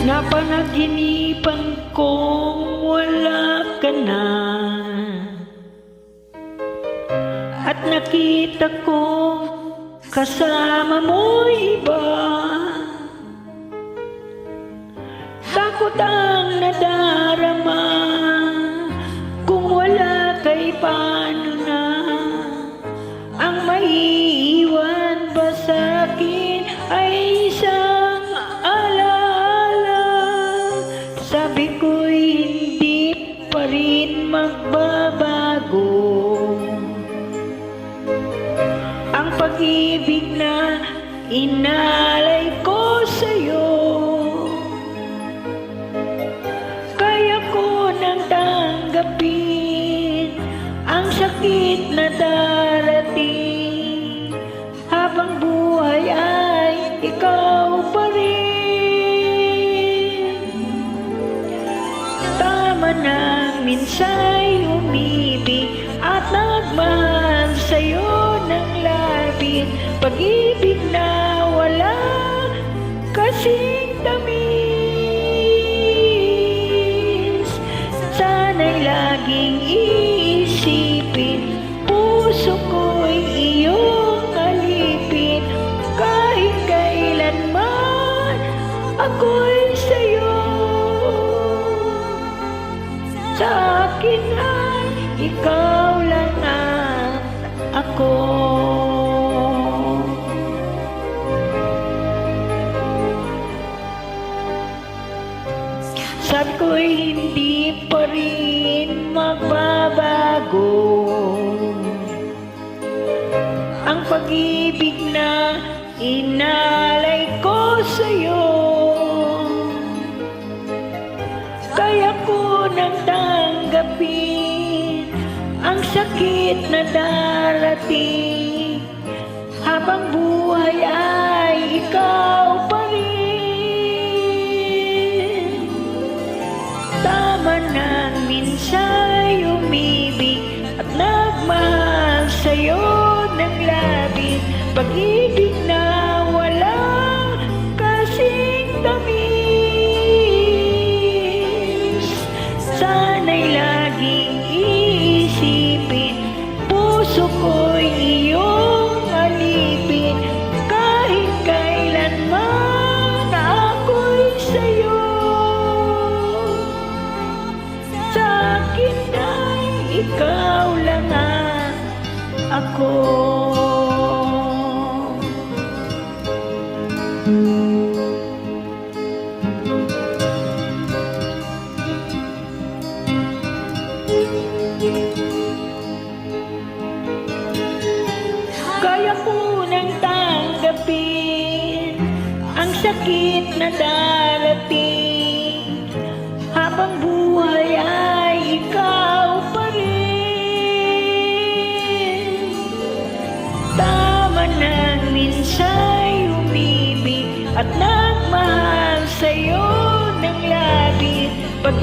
Napanaginipan kong wala ka na, at nakita ko kasama mo iba. Takot ang nadarama, kung wala kay paano na. Ang maiiwan ba sa'kin ay isang alaala. Sabi ko'y hindi pa rin magbabago ang pag-ibig na inalay ko sa'yo. Kaya ko nang tanggapin ang sakit na darating, habang buhay ay ikaw pa rin. Tama na minsa'y umibig at nagmahal sa'yo ng labis, pag-ibig na wala kasing tamis. Sana'y laging iisipin, puso ko'y iyong alipin. Kahit kailanman ako'y sa'yo, sa akin ay ikaw lang at ako. Sabi ko'y hindi pa rin magbabago ang pag-ibig na inalay ko sa'yo. Kaya ko nang tanggapin ang sakit na darating, habang buhay ay ikaw pa rin. Tama na minsa'y umibig at nagmahal sa'yo ng labis, pag-ibig na wala kasing tamis. Sana'y laging iisipin, puso ko'y iyong alipin. Kahit kailanman ako'y sa'yo, sa akin ay ikaw lang ang ako. Kaya ko nang tanggapin ang sakit na darating, habang buhay ay ikaw pa rin. Tama na minsa'y umibig at nagmahal sa'yo ng labis, pag